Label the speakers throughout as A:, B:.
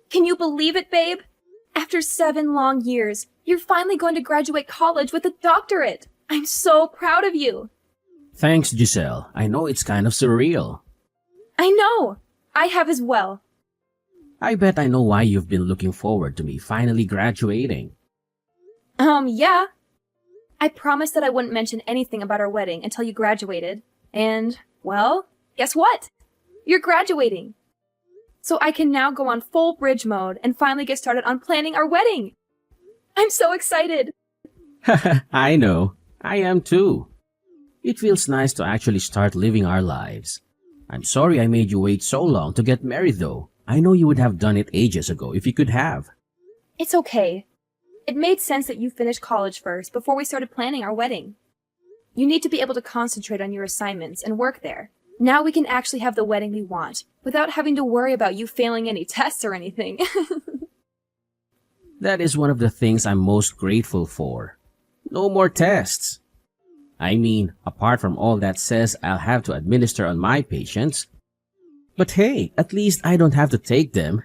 A: Can you believe it, babe? After 7 long years, you're finally going to graduate college with a doctorate. I'm so proud of you.
B: Thanks, Giselle. I know it's kind of surreal.
A: I know. I have as well.
B: I bet I know why you've been looking forward to me finally graduating.
A: Yeah. I promised that I wouldn't mention anything about our wedding until you graduated. And, well, guess what? You're graduating. So I can now go on full bridge mode and finally get started on planning our wedding. I'm so excited.
B: I know. I am too. It feels nice to actually start living our lives. I'm sorry I made you wait so long to get married though. I know you would have done it ages ago if you could have.
A: It's okay. It made sense that you finish college first before we started planning our wedding. You need to be able to concentrate on your assignments and work there. Now we can actually have the wedding we want, without having to worry about you failing any tests or anything.
B: That is one of the things I'm most grateful for. No more tests. I mean, apart from all that says I'll have to administer on my patients. But hey, at least I don't have to take them.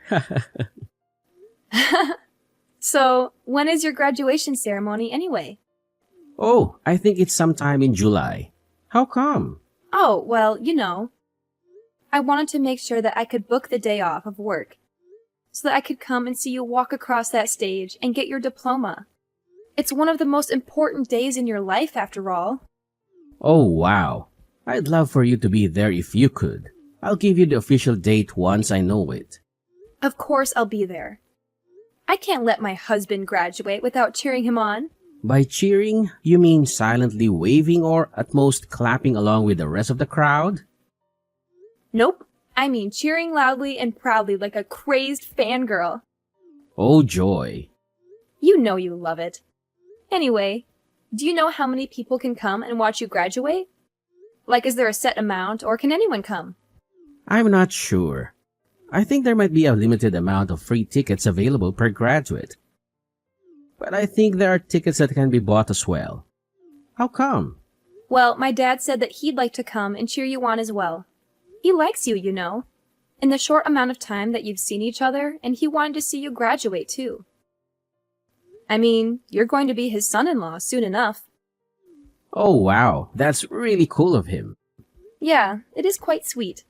A: So, when is your graduation ceremony anyway?
B: Oh, I think it's sometime in July. How come?
A: Oh, well, I wanted to make sure that I could book the day off of work so that I could come and see you walk across that stage and get your diploma. It's one of the most important days in your life, after all.
B: Oh, wow. I'd love for you to be there if you could. I'll give you the official date once I know it.
A: Of course I'll be there. I can't let my husband graduate without cheering him on.
B: By cheering, you mean silently waving or at most clapping along with the rest of the crowd?
A: Nope. I mean cheering loudly and proudly like a crazed fangirl.
B: Oh, joy.
A: You know you love it. Anyway, do you know how many people can come and watch you graduate? Like, is there a set amount, or can anyone come?
B: I'm not sure. I think there might be a limited amount of free tickets available per graduate. But I think there are tickets that can be bought as well. How come?
A: Well, my dad said that he'd like to come and cheer you on as well. He likes you, in the short amount of time that you've seen each other, and he wanted to see you graduate too. I mean, you're going to be his son-in-law soon enough.
B: Oh, wow. That's really cool of him.
A: Yeah, it is quite sweet.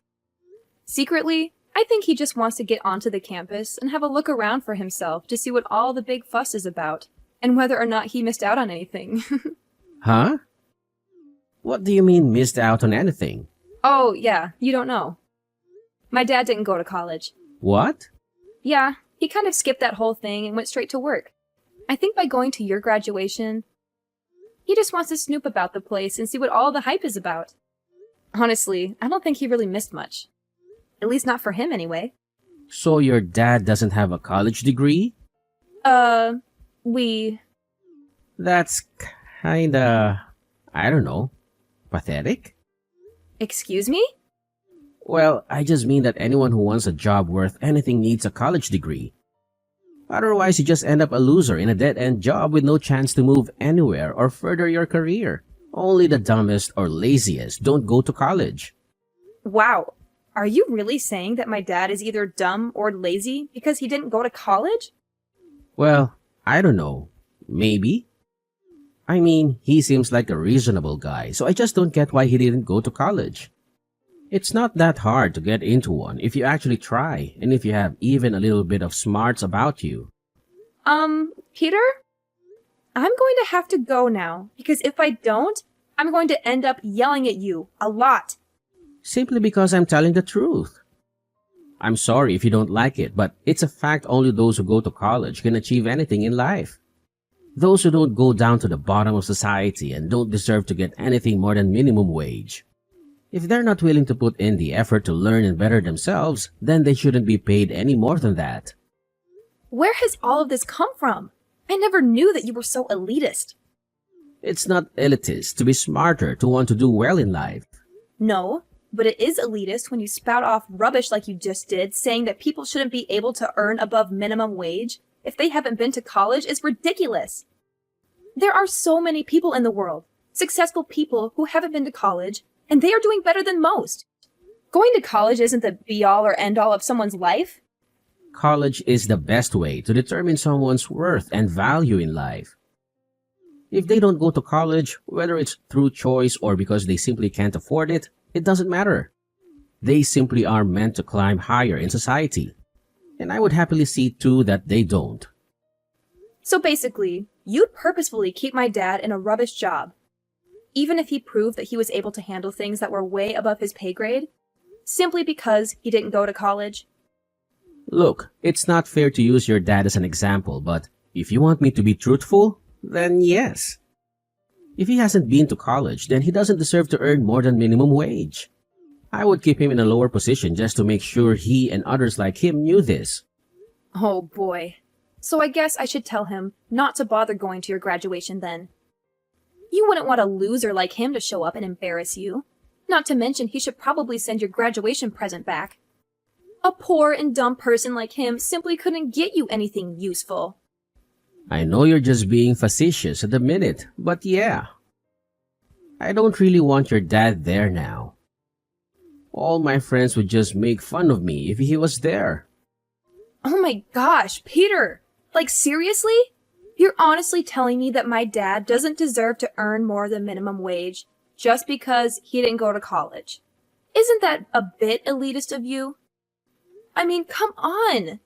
A: Secretly, I think he just wants to get onto the campus and have a look around for himself to see what all the big fuss is about, and whether or not he missed out on anything.
B: Huh? What do you mean missed out on anything?
A: Oh, yeah, you don't know. My dad didn't go to college.
B: What?
A: Yeah, he kind of skipped that whole thing and went straight to work. I think by going to your graduation, he just wants to snoop about the place and see what all the hype is about. Honestly, I don't think he really missed much. At least not for him, anyway.
B: So your dad doesn't have a college degree?
A: We...
B: That's kinda... I don't know. Pathetic?
A: Excuse me?
B: Well, I just mean that anyone who wants a job worth anything needs a college degree. Otherwise, you just end up a loser in a dead-end job with no chance to move anywhere or further your career. Only the dumbest or laziest don't go to college.
A: Wow. Are you really saying that my dad is either dumb or lazy because he didn't go to college?
B: Well, I don't know. Maybe. I mean, he seems like a reasonable guy, so I just don't get why he didn't go to college. It's not that hard to get into one if you actually try, and if you have even a little bit of smarts about you.
A: Peter? I'm going to have to go now, because if I don't, I'm going to end up yelling at you a lot.
B: Simply because I'm telling the truth. I'm sorry if you don't like it, but it's a fact only those who go to college can achieve anything in life. Those who don't go down to the bottom of society and don't deserve to get anything more than minimum wage. If they're not willing to put in the effort to learn and better themselves, then they shouldn't be paid any more than that.
A: Where has all of this come from? I never knew that you were so elitist.
B: It's not elitist to be smarter to want to do well in life.
A: No, but it is elitist when you spout off rubbish like you just did, saying that people shouldn't be able to earn above minimum wage if they haven't been to college is ridiculous. There are so many people in the world, successful people who haven't been to college, and they are doing better than most. Going to college isn't the be-all or end-all of someone's life.
B: College is the best way to determine someone's worth and value in life. If they don't go to college, whether it's through choice or because they simply can't afford it, it doesn't matter. They simply are meant to climb higher in society. And I would happily see too that they don't.
A: So basically, you'd purposefully keep my dad in a rubbish job, even if he proved that he was able to handle things that were way above his pay grade, simply because he didn't go to college?
B: Look, it's not fair to use your dad as an example, but if you want me to be truthful, then yes. If he hasn't been to college, then he doesn't deserve to earn more than minimum wage. I would keep him in a lower position just to make sure he and others like him knew this.
A: Oh boy. So I guess I should tell him not to bother going to your graduation then. You wouldn't want a loser like him to show up and embarrass you. Not to mention he should probably send your graduation present back. A poor and dumb person like him simply couldn't get you anything useful.
B: I know you're just being facetious at the minute, but yeah. I don't really want your dad there now. All my friends would just make fun of me if he was there.
A: Oh my gosh, Peter! Like seriously? You're honestly telling me that my dad doesn't deserve to earn more than minimum wage just because he didn't go to college? Isn't that a bit elitist of you? I mean, come on!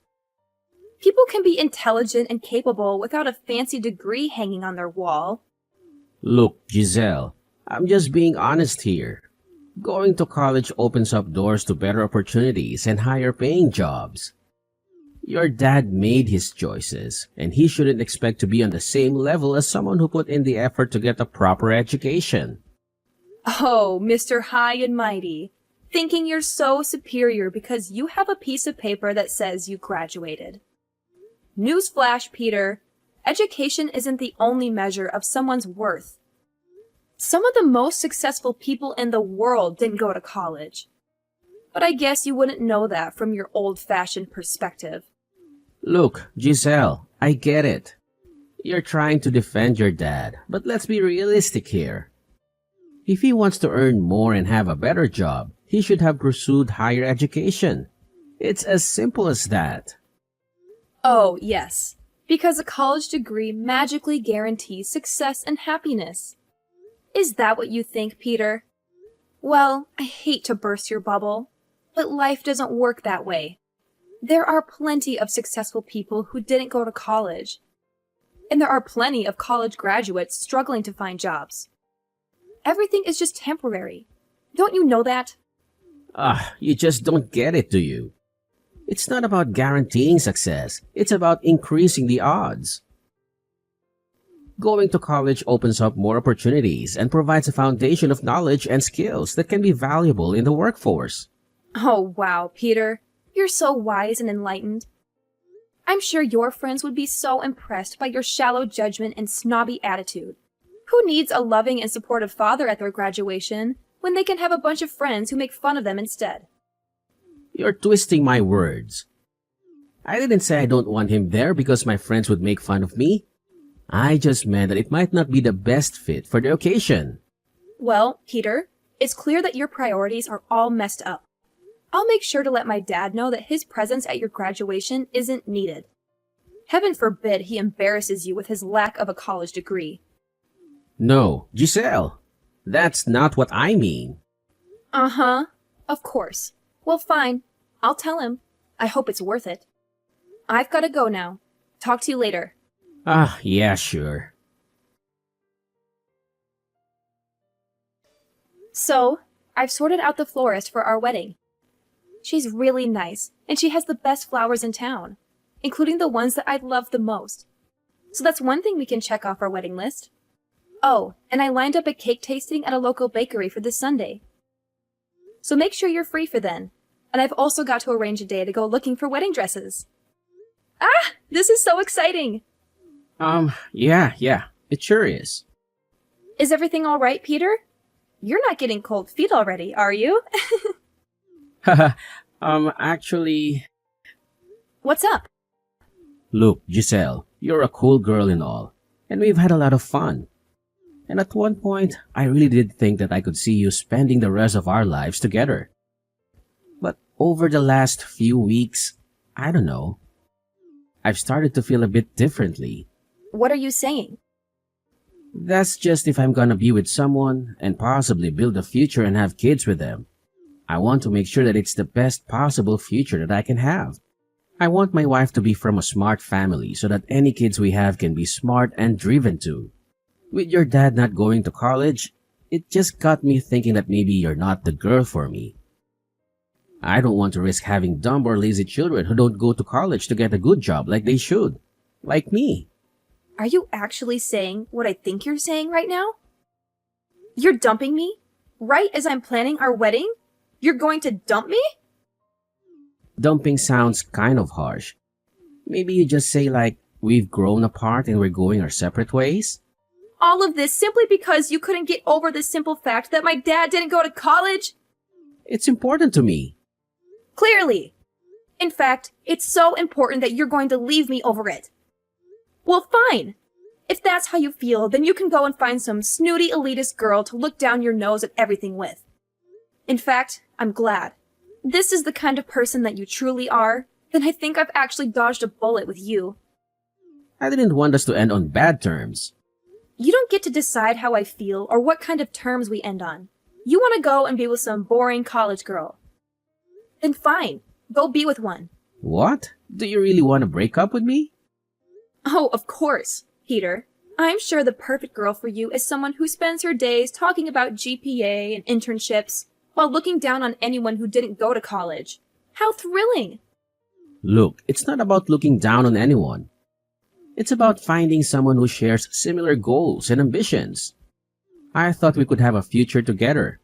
A: People can be intelligent and capable without a fancy degree hanging on their wall.
B: Look, Giselle, I'm just being honest here. Going to college opens up doors to better opportunities and higher paying jobs. Your dad made his choices, and he shouldn't expect to be on the same level as someone who put in the effort to get a proper education.
A: Oh, Mr. High and Mighty, thinking you're so superior because you have a piece of paper that says you graduated. Newsflash, Peter, education isn't the only measure of someone's worth. Some of the most successful people in the world didn't go to college. But I guess you wouldn't know that from your old-fashioned perspective.
B: Look, Giselle, I get it. You're trying to defend your dad, but let's be realistic here. If he wants to earn more and have a better job, he should have pursued higher education. It's as simple as that.
A: Oh, yes, because a college degree magically guarantees success and happiness. Is that what you think, Peter? Well, I hate to burst your bubble, but life doesn't work that way. There are plenty of successful people who didn't go to college. And there are plenty of college graduates struggling to find jobs. Everything is just temporary. Don't you know that?
B: You just don't get it, do you? It's not about guaranteeing success. It's about increasing the odds. Going to college opens up more opportunities and provides a foundation of knowledge and skills that can be valuable in the workforce.
A: Oh, wow, Peter. You're so wise and enlightened. I'm sure your friends would be so impressed by your shallow judgment and snobby attitude. Who needs a loving and supportive father at their graduation when they can have a bunch of friends who make fun of them instead?
B: You're twisting my words. I didn't say I don't want him there because my friends would make fun of me. I just meant that it might not be the best fit for the occasion.
A: Well, Peter, it's clear that your priorities are all messed up. I'll make sure to let my dad know that his presence at your graduation isn't needed. Heaven forbid he embarrasses you with his lack of a college degree.
B: No, Giselle, that's not what I mean.
A: Uh-huh, of course. Well, fine. I'll tell him. I hope it's worth it. I've got to go now. Talk to you later.
B: Yeah, sure.
A: So, I've sorted out the florist for our wedding. She's really nice, and she has the best flowers in town, including the ones that I love the most. So that's one thing we can check off our wedding list. Oh, and I lined up a cake tasting at a local bakery for this Sunday. So make sure you're free for then. And I've also got to arrange a day to go looking for wedding dresses. Ah, this is so exciting!
B: Yeah, it sure is.
A: Is everything all right, Peter? You're not getting cold feet already, are you?
B: Actually...
A: What's up?
B: Look, Giselle, you're a cool girl and all, and we've had a lot of fun. And at one point, I really did think that I could see you spending the rest of our lives together. But over the last few weeks, I don't know. I've started to feel a bit differently.
A: What are you saying?
B: That's just if I'm gonna be with someone and possibly build a future and have kids with them. I want to make sure that it's the best possible future that I can have. I want my wife to be from a smart family so that any kids we have can be smart and driven too. With your dad not going to college, it just got me thinking that maybe you're not the girl for me. I don't want to risk having dumb or lazy children who don't go to college to get a good job like they should. Like me.
A: Are you actually saying what I think you're saying right now? You're dumping me? Right as I'm planning our wedding? You're going to dump me?
B: Dumping sounds kind of harsh. Maybe you just say like, we've grown apart and we're going our separate ways?
A: All of this simply because you couldn't get over the simple fact that my dad didn't go to college?
B: It's important to me.
A: Clearly. In fact, it's so important that you're going to leave me over it. Well, fine. If that's how you feel, then you can go and find some snooty elitist girl to look down your nose at everything with. In fact, I'm glad. This is the kind of person that you truly are, then I think I've actually dodged a bullet with you.
B: I didn't want us to end on bad terms.
A: You don't get to decide how I feel or what kind of terms we end on. You want to go and be with some boring college girl. Then fine, go be with one.
B: What? Do you really want to break up with me?
A: Oh, of course, Peter. I'm sure the perfect girl for you is someone who spends her days talking about GPA and internships while looking down on anyone who didn't go to college. How thrilling!
B: Look, it's not about looking down on anyone. It's about finding someone who shares similar goals and ambitions. I thought we could have a future together.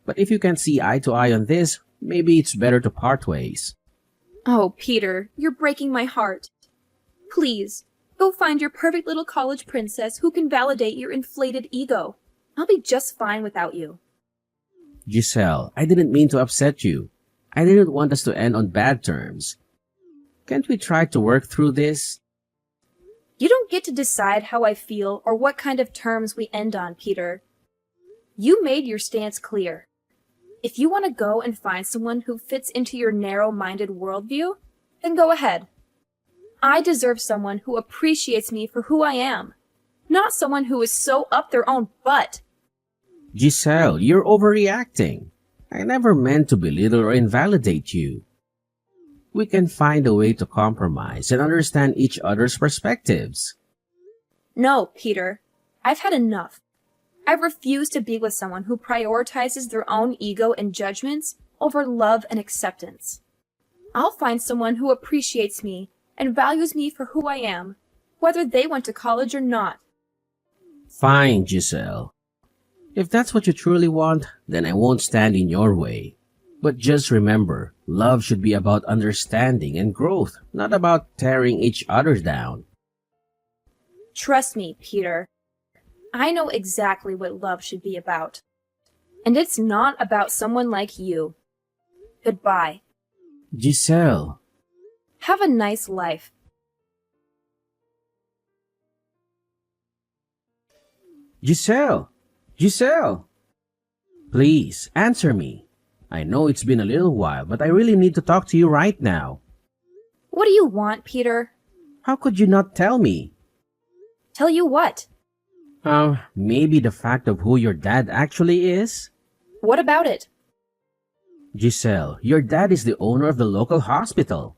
B: But if you can't see eye to eye on this, maybe it's better to part ways.
A: Oh, Peter, you're breaking my heart. Please, go find your perfect little college princess who can validate your inflated ego. I'll be just fine without you.
B: Giselle, I didn't mean to upset you. I didn't want us to end on bad terms. Can't we try to work through this?
A: You don't get to decide how I feel or what kind of terms we end on, Peter. You made your stance clear. If you want to go and find someone who fits into your narrow-minded worldview, then go ahead. I deserve someone who appreciates me for who I am, not someone who is so up their own butt.
B: Giselle, you're overreacting. I never meant to belittle or invalidate you. We can find a way to compromise and understand each other's perspectives.
A: No, Peter. I've had enough. I refuse to be with someone who prioritizes their own ego and judgments over love and acceptance. I'll find someone who appreciates me and values me for who I am, whether they went to college or not.
B: Fine, Giselle. If that's what you truly want, then I won't stand in your way. But just remember, love should be about understanding and growth, not about tearing each other down.
A: Trust me, Peter. I know exactly what love should be about. And it's not about someone like you. Goodbye.
B: Giselle.
A: Have a nice life.
B: Giselle! Giselle! Please, answer me. I know it's been a little while, but I really need to talk to you right now.
A: What do you want, Peter?
B: How could you not tell me?
A: Tell you what?
B: Maybe the fact of who your dad actually is?
A: What about it?
B: Giselle, your dad is the owner of the local hospital.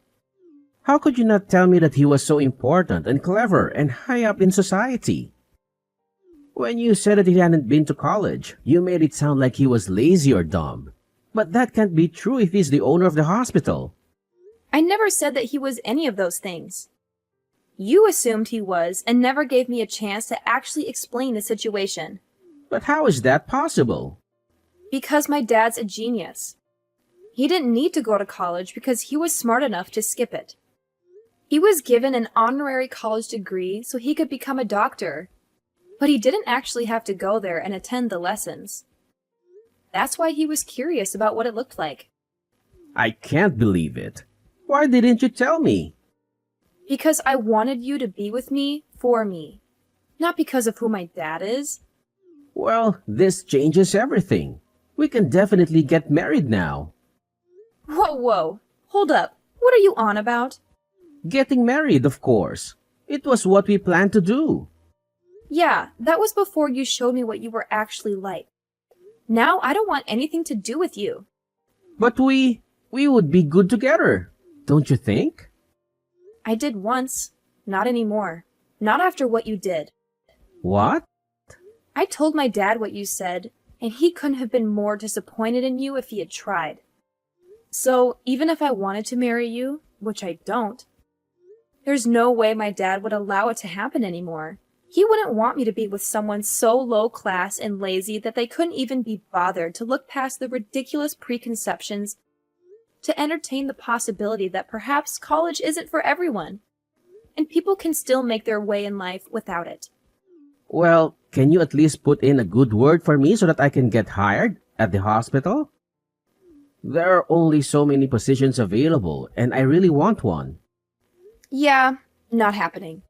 B: How could you not tell me that he was so important and clever and high up in society? When you said that he hadn't been to college, you made it sound like he was lazy or dumb. But that can't be true if he's the owner of the hospital.
A: I never said that he was any of those things. You assumed he was and never gave me a chance to actually explain the situation.
B: But how is that possible?
A: Because my dad's a genius. He didn't need to go to college because he was smart enough to skip it. He was given an honorary college degree so he could become a doctor. But he didn't actually have to go there and attend the lessons. That's why he was curious about what it looked like.
B: I can't believe it. Why didn't you tell me?
A: Because I wanted you to be with me for me. Not because of who my dad is.
B: Well, this changes everything. We can definitely get married now.
A: Whoa, whoa. Hold up. What are you on about?
B: Getting married, of course. It was what we planned to do.
A: Yeah, that was before you showed me what you were actually like. Now I don't want anything to do with you.
B: But we would be good together, don't you think?
A: I did once. Not anymore. Not after what you did.
B: What?
A: I told my dad what you said, and he couldn't have been more disappointed in you if he had tried. So, even if I wanted to marry you, which I don't, there's no way my dad would allow it to happen anymore. He wouldn't want me to be with someone so low class and lazy that they couldn't even be bothered to look past the ridiculous preconceptions to entertain the possibility that perhaps college isn't for everyone, and people can still make their way in life without it.
B: Well, can you at least put in a good word for me so that I can get hired at the hospital? There are only so many positions available, and I really want one.
A: Yeah, not happening.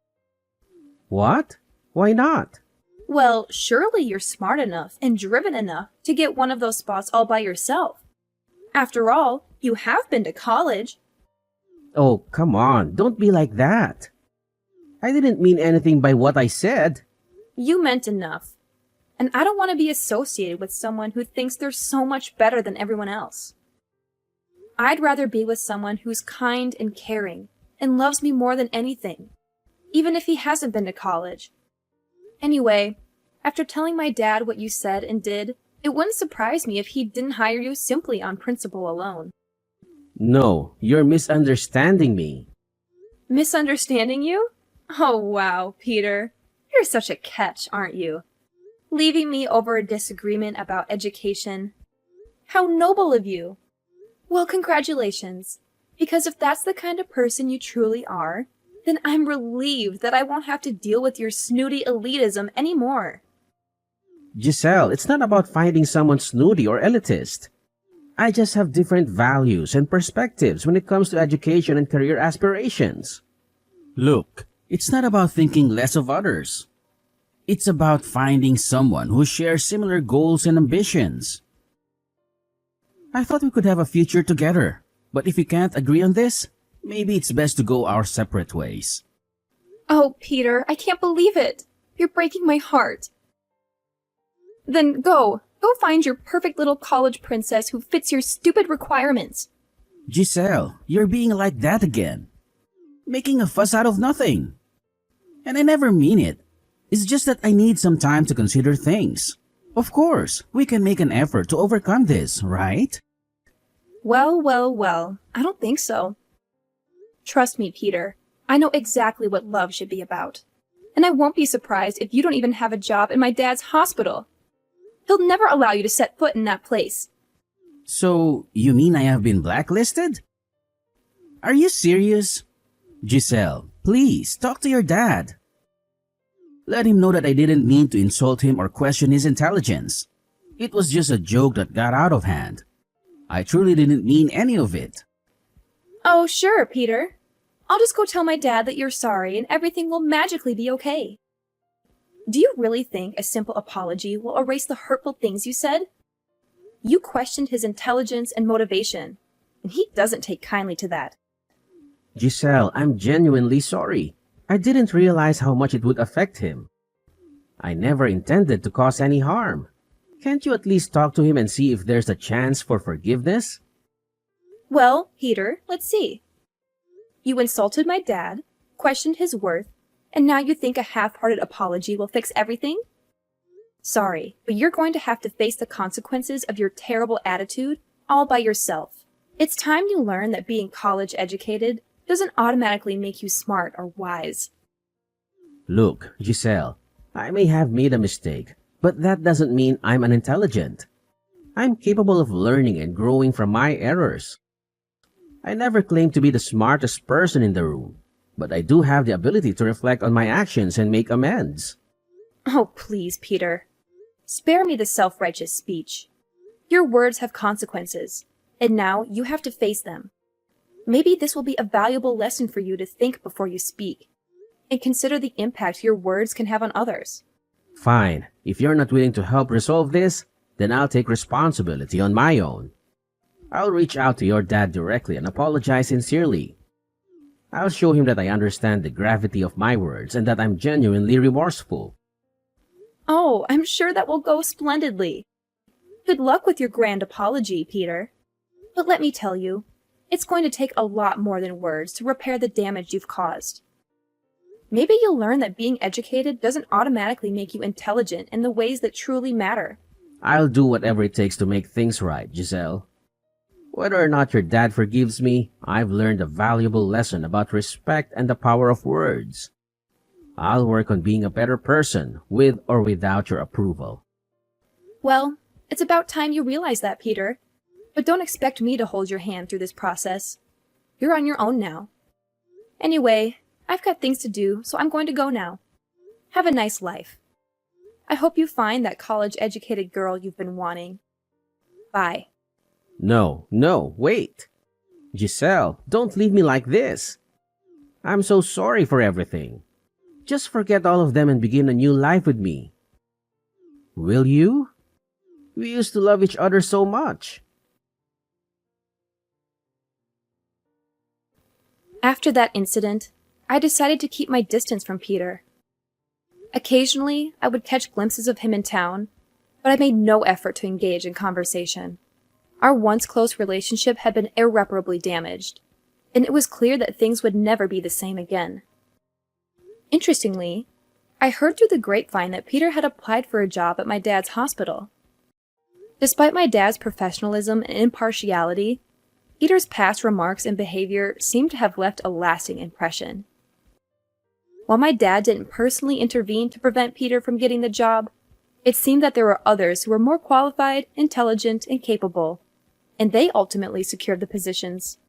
B: What? Why not?
A: Well, surely you're smart enough and driven enough to get one of those spots all by yourself. After all, you have been to college.
B: Oh, come on, don't be like that. I didn't mean anything by what I said.
A: You meant enough. And I don't want to be associated with someone who thinks they're so much better than everyone else. I'd rather be with someone who's kind and caring and loves me more than anything, even if he hasn't been to college. Anyway, after telling my dad what you said and did, it wouldn't surprise me if he didn't hire you simply on principle alone.
B: No, you're misunderstanding me.
A: Misunderstanding you? Oh, wow, Peter. You're such a catch, aren't you? Leaving me over a disagreement about education. How noble of you! Well, congratulations. Because if that's the kind of person you truly are, then I'm relieved that I won't have to deal with your snooty elitism anymore.
B: Giselle, it's not about finding someone snooty or elitist. I just have different values and perspectives when it comes to education and career aspirations.
C: Look, it's not about thinking less of others. It's about finding someone who shares similar goals and ambitions. I thought we could have a future together, but if we can't agree on this, maybe it's best to go our separate ways.
A: Oh, Peter, I can't believe it. You're breaking my heart. Then go find your perfect little college princess who fits your stupid requirements.
C: Giselle, you're being like that again. Making a fuss out of nothing. And I never mean it. It's just that I need some time to consider things. Of course, we can make an effort to overcome this, right?
A: Well, I don't think so. Trust me, Peter. I know exactly what love should be about. And I won't be surprised if you don't even have a job in my dad's hospital. He'll never allow you to set foot in that place.
C: So, you mean I have been blacklisted? Are you serious? Giselle, please, talk to your dad. Let him know that I didn't mean to insult him or question his intelligence. It was just a joke that got out of hand. I truly didn't mean any of it.
A: Oh, sure, Peter. I'll just go tell my dad that you're sorry and everything will magically be okay. Do you really think a simple apology will erase the hurtful things you said? You questioned his intelligence and motivation, and he doesn't take kindly to that.
B: Giselle, I'm genuinely sorry. I didn't realize how much it would affect him. I never intended to cause any harm. Can't you at least talk to him and see if there's a chance for forgiveness?
A: Well, Peter, let's see. You insulted my dad, questioned his worth, and now you think a half-hearted apology will fix everything? Sorry, but you're going to have to face the consequences of your terrible attitude all by yourself. It's time you learn that being college educated doesn't automatically make you smart or wise.
B: Look, Giselle, I may have made a mistake, but that doesn't mean I'm unintelligent. I'm capable of learning and growing from my errors. I never claimed to be the smartest person in the room, but I do have the ability to reflect on my actions and make amends.
A: Oh, please, Peter. Spare me the self-righteous speech. Your words have consequences, and now you have to face them. Maybe this will be a valuable lesson for you to think before you speak, and consider the impact your words can have on others.
B: Fine. If you're not willing to help resolve this, then I'll take responsibility on my own. I'll reach out to your dad directly and apologize sincerely. I'll show him that I understand the gravity of my words and that I'm genuinely remorseful.
A: Oh, I'm sure that will go splendidly. Good luck with your grand apology, Peter. But let me tell you, it's going to take a lot more than words to repair the damage you've caused. Maybe you'll learn that being educated doesn't automatically make you intelligent in the ways that truly matter.
B: I'll do whatever it takes to make things right, Giselle. Whether or not your dad forgives me, I've learned a valuable lesson about respect and the power of words. I'll work on being a better person, with or without your approval.
A: Well, it's about time you realize that, Peter. But don't expect me to hold your hand through this process. You're on your own now. Anyway, I've got things to do, so I'm going to go now. Have a nice life. I hope you find that college-educated girl you've been wanting. Bye.
B: No, wait. Giselle, don't leave me like this. I'm so sorry for everything. Just forget all of them and begin a new life with me. Will you? We used to love each other so much.
A: After that incident, I decided to keep my distance from Peter. Occasionally, I would catch glimpses of him in town, but I made no effort to engage in conversation. Our once close relationship had been irreparably damaged, and it was clear that things would never be the same again. Interestingly, I heard through the grapevine that Peter had applied for a job at my dad's hospital. Despite my dad's professionalism and impartiality, Peter's past remarks and behavior seemed to have left a lasting impression. While my dad didn't personally intervene to prevent Peter from getting the job, it seemed that there were others who were more qualified, intelligent, and capable, and they ultimately secured the positions.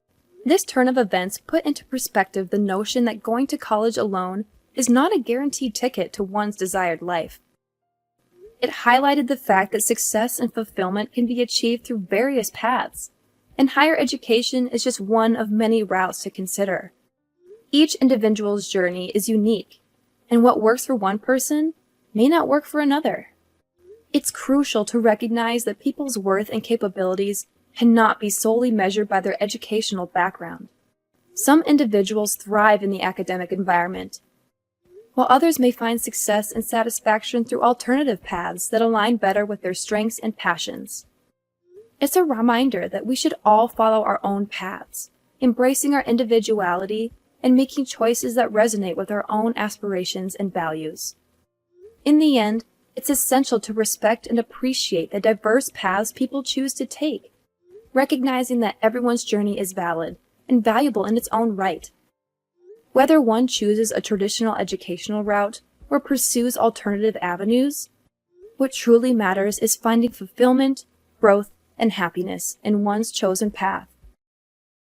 A: This turn of events put into perspective the notion that going to college alone is not a guaranteed ticket to one's desired life. It highlighted the fact that success and fulfillment can be achieved through various paths, and higher education is just one of many routes to consider. Each individual's journey is unique, and what works for one person may not work for another. It's crucial to recognize that people's worth and capabilities cannot be solely measured by their educational background. Some individuals thrive in the academic environment, while others may find success and satisfaction through alternative paths that align better with their strengths and passions. It's a reminder that we should all follow our own paths, embracing our individuality and making choices that resonate with our own aspirations and values. In the end, it's essential to respect and appreciate the diverse paths people choose to take, recognizing that everyone's journey is valid and valuable in its own right. Whether one chooses a traditional educational route or pursues alternative avenues, what truly matters is finding fulfillment, growth, and happiness in one's chosen path.